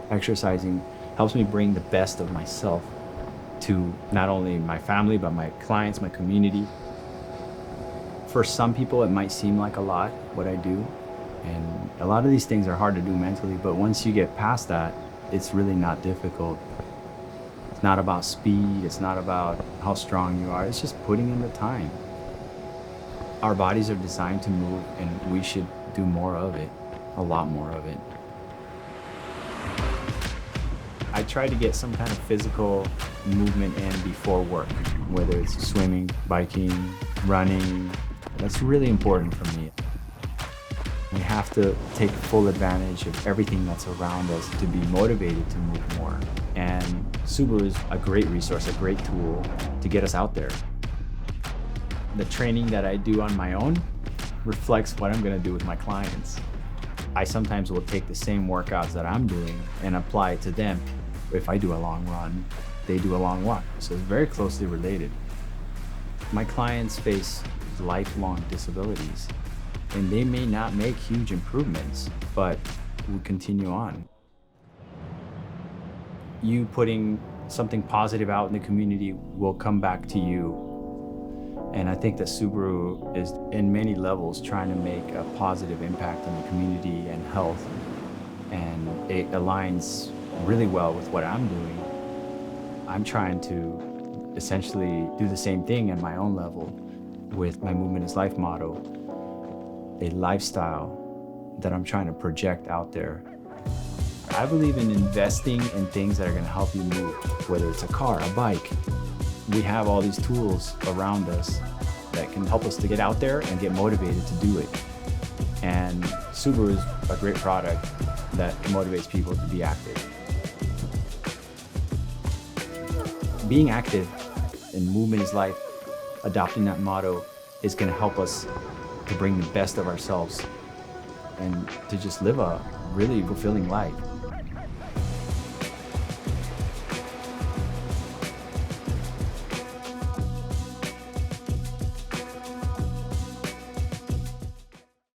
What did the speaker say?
Exercising helps me bring the best of myself to not only my family, but my clients, my community. For some people, it might seem like a lot, what I do. And a lot of these things are hard to do mentally, but once you get past that, it's really not difficult. It's not about speed, it's not about how strong you are, it's just putting in the time. Our bodies are designed to move, and we should do more of it, a lot more of it. I try to get some kind of physical movement in before work, whether it's swimming, biking, running. That's really important for me. We have to take full advantage of everything that's around us to be motivated to move more. And Subaru is a great resource, a great tool to get us out there. The training that I do on my own reflects what I'm gonna do with my clients. I sometimes will take the same workouts that I'm doing and apply it to them. If I do a long run, they do a long walk. So it's very closely related. My clients face lifelong disabilities, and they may not make huge improvements, but we continue on. You putting something positive out in the community will come back to you. And I think that Subaru is, in many levels, trying to make a positive impact on the community and health. And it aligns really well with what I'm doing. I'm trying to essentially do the same thing at my own level with my Movement is Life motto, a lifestyle that I'm trying to project out there. I believe in investing in things that are going to help you move, whether it's a car, a bike. We have all these tools around us that can help us to get out there and get motivated to do it. And Subaru is a great product that motivates people to be active. Being active in Movement is Life, adopting that motto, is going to help us to bring the best of ourselves and to just live a really fulfilling life.